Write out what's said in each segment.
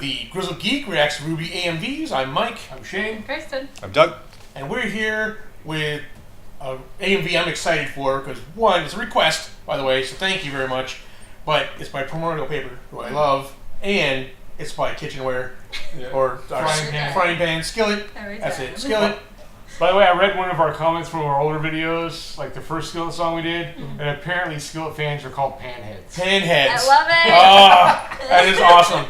the Grizzled Geek reacts to RWBY AMVs. I'm Mike. I'm Shane. Kristen. I'm Doug. And we're here with an AMV I'm excited for because, one, it's a request, by the way, so thank you very much. But it's by Primordial Paper, who I love, and it's by Kitchenware, or frying pan, skillet. That's it, skillet. By the way, I read one of our comments from our older videos, like the first Skillet song we did, and apparently Skillet fans are called panheads. Panheads. I love it. Oh, that is awesome.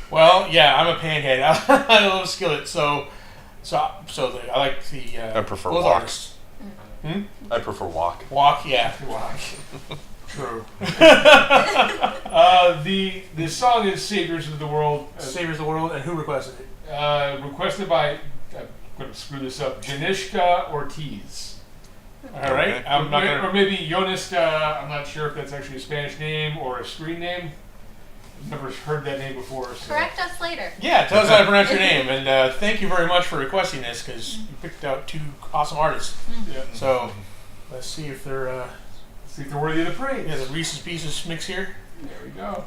Well, yeah, I'm a panhead. I love Skillet, so I like the. I prefer both walk. artists. I prefer walk. Walk, yeah, walk. True. The song is Saviors of the World. Saviors of the World, and who requested it? Requested by, I'm going to screw this up, Janishka Ortiz. All right. Okay. I'm not gonna. Or maybe Yoniska, I'm not sure if that's actually a Spanish name or a screen name. I've never heard that name before. So. Correct us later. Yeah, tell us how to pronounce your name, and thank you very much for requesting this because you picked out two awesome artists. Yeah. So let's see if they're See if they're worthy of the praise. the Reese's Pieces mix here. There we go.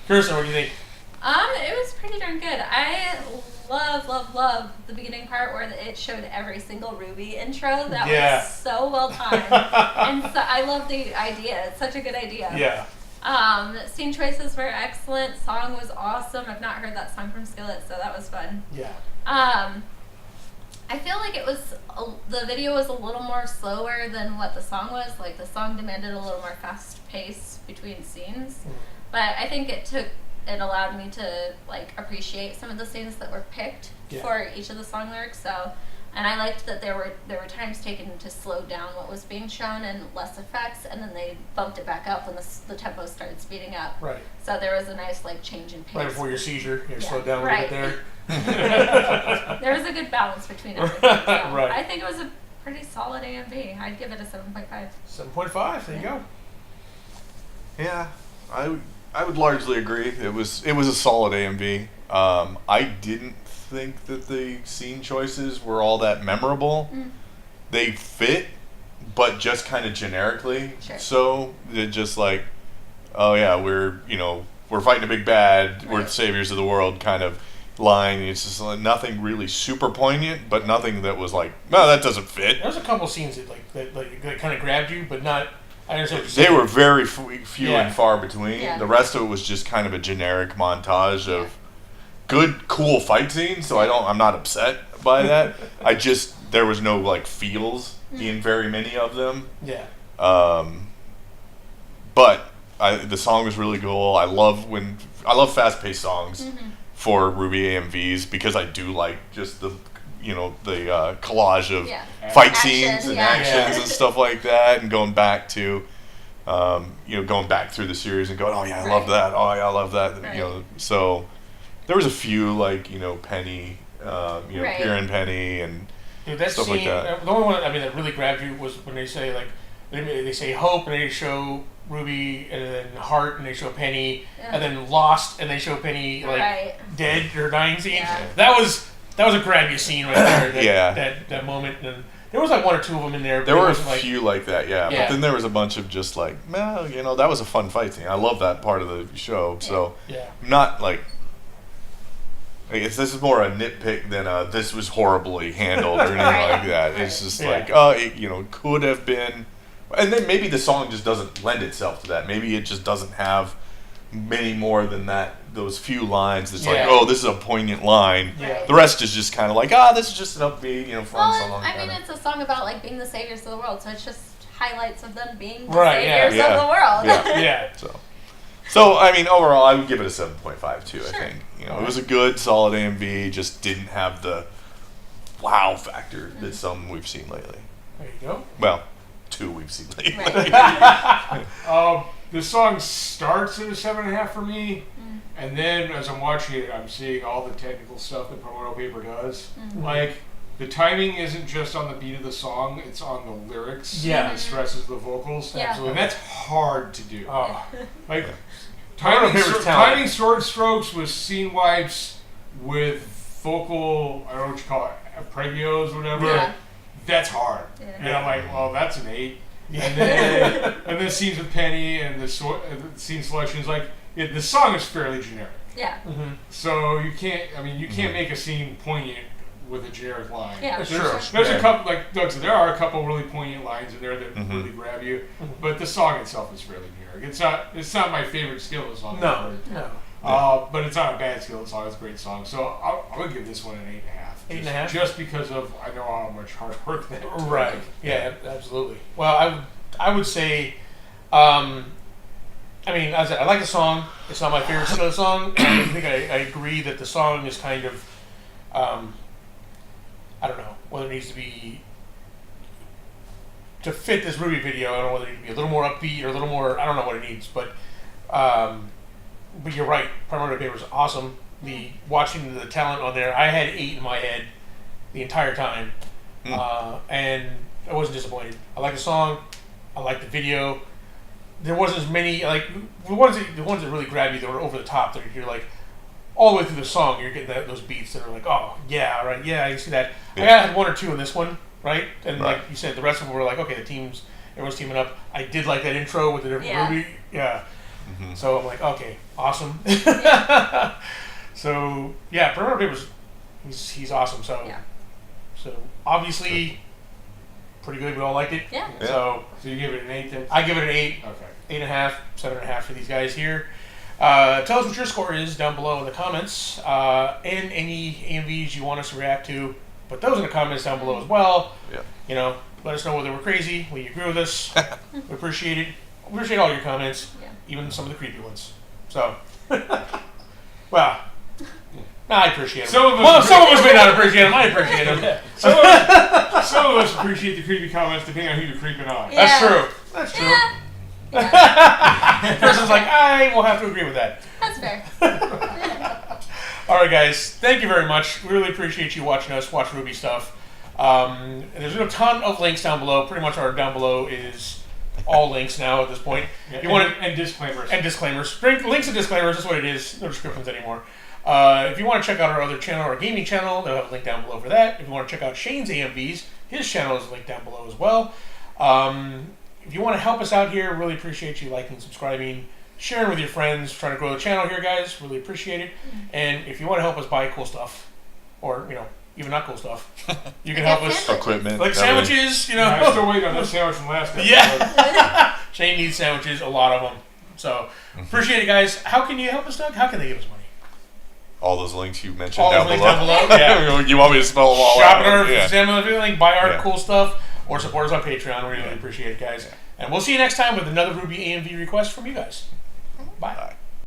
Kirsten, what do you think? It was pretty darn good. I love the beginning part where it showed every single RWBY intro. That was so well timed. And so I love the idea. It's such a good idea. Yeah. Scene choices were excellent. Song was awesome. I've not heard that song from Skillet, so that was fun. Yeah. I feel like the video was a little more slower than what the song was. Like the song demanded a little more fast pace between scenes. But I think it allowed me to like appreciate some of the scenes that were picked for each of the song lyrics. So, and I liked that there were times taken to slow down what was being shown and less effects, and then they bumped it back up when the tempo started speeding up. Right. So there was a nice like change in pace. Right before your seizure, you slow down a little bit there. There was a good balance between everything. So Right. I think it was a pretty solid AMV. I'd give it a 7.5. 7.5. There you go. Yeah, I would largely agree. It was a solid AMV. I didn't think that the scene choices were all that memorable. They fit, but just kind of generically. Sure. So they're just like, oh yeah, we're fighting a big bad. We're the saviors of the world kind of line. It's just like nothing really super poignant, but nothing that was like, no, that doesn't fit. There was a couple scenes that kind of grabbed you, but not. I understand what you're They saying. were very few and far between. Yeah. The rest of it was just kind of a generic montage of good, cool fight scenes. So I'm not upset by that. There was no like feels in very many of them. Yeah. But the song was really cool. I love fast-paced songs for RWBY AMVs because I do like just the collage of fight scenes and actions and stuff like that, and going back to going back through the series and going, oh yeah, I love that, oh yeah, I love that. So there was a few like Penny, Kieran Penny and Dude, that stuff scene, like that. the only one that really grabbed you was when they say like they say hope and they show RWBY and then heart and they show Penny and then lost and they show Penny like dead or dying scene. That was a grab you scene right there. That moment. And there was like one or two of them in there. There were a few like that, But then there was a bunch of just like, well, that was a fun fight scene. I love that part of the show. So not like, I guess this is more a nitpick than this was horribly handled or anything like that. It's just like, it could have been. And then maybe the song just doesn't lend itself to that. Maybe it just doesn't have many more than that. Those few lines. That's like, oh, this is a poignant line. The rest is just kind of like, this is just an upbeat, fun song. I mean, it's a song about like being the saviors of the world, so it's just highlights of them being the saviors of the world. So I mean, overall, I would give it a 7.5 too. I think it was a good, solid AMV. Just didn't have the wow factor that some we've seen lately. There you go. Well, two we've seen lately. The song starts at a 7.5 for me, and then as I'm watching it, I'm seeing all the technical stuff that Promotional Paper does. Like, the timing isn't just on the beat of the song, it's on the lyrics. And it stresses the vocals. And that's hard to do. Like, timing sword strokes with scene wipes with vocal, I don't know what you call it, pregios or whatever. That's hard. And I'm like, well, that's an 8. And then scenes with Penny and the scene selections, like the song is fairly generic. So you can't make a scene poignant with a generic line. There's a couple, like Doug said, there are a couple really poignant lines in there that really grab you, but the song itself is fairly generic. It's not my favorite Skillet song. No. But it's not a bad Skillet song. It's a great song. So I would give this one an 8.5. 8.5? Just because of I know how much hard work that took. Right. Yeah, absolutely. Well, I would say, I mean, as I like the song. It's not my favorite Skillet song. I think I agree that the song is kind of, I don't know whether it needs to be to fit this RWBY video. I don't know whether it needs to be a little more upbeat or a little more. I don't know what it needs, but you're right. Primordial Paper is awesome. Watching the talent on there, I had 8 in my head the entire time, and I wasn't disappointed. I like the song. I like the video. There wasn't as many like the ones that really grab you that were over the top. That you're like all the way through the song, you're getting those beats that are like, oh yeah, right, yeah, I see that. I had 1 or 2 in this one, right? And like you said, the rest of them were like, okay, everyone's teaming up. I did like that intro with the different RWBY, So I'm like, okay, awesome. So yeah, Promoter Paper's he's awesome. So so obviously pretty good. We all liked it. Yeah. So you give it an 8 then? I give it an 8. Okay. 8.5, 7.5 for these guys here. Tell us what your score is down below in the comments, and any AMVs you want us to react to. Put those in the comments down below as well. Yeah. You know, let us know whether we're crazy, whether you agree with us. We appreciate it. We appreciate all your comments, even some of the creepy ones. So, well, I appreciate them. Some of us may not appreciate them. I appreciate them. Some of us appreciate the creepy comments depending on who you're creeping on. Yeah. That's true. That's true. Yeah. The person's like, I will have to agree with that. That's fair. All right, guys. Thank you very much. We really appreciate you watching us watch RWBY stuff. There's a ton of links down below. Pretty much our down below is all links now at this point. Yeah, if you want and disclaimers. And disclaimers. Links and disclaimers. That's what it is. No descriptions anymore. If you want to check out our other channel, our gaming channel, they'll have a link down below for that. If you want to check out Shane's AMVs, his channel is linked down below as well. If you want to help us out here, really appreciate you liking, subscribing, sharing with your friends, trying to grow the channel here, guys. Really appreciate it. And if you want to help us buy cool stuff, or, you know, even not cool stuff, you can help us. Equipment. Like sandwiches, you know. I'm still waiting on that sandwich from last episode. Yeah. Shane needs sandwiches, a lot of them. So, appreciate it, guys. How can you help us, Doug? How can they give us money? All those links you mentioned All down those below. links down below? Yeah. You want me to spell them all Shop at out? our everything, buy our Yeah. cool stuff, or support us on Patreon. We really appreciate it, guys. And we'll see you next time with another RWBY AMV request from you guys. Bye.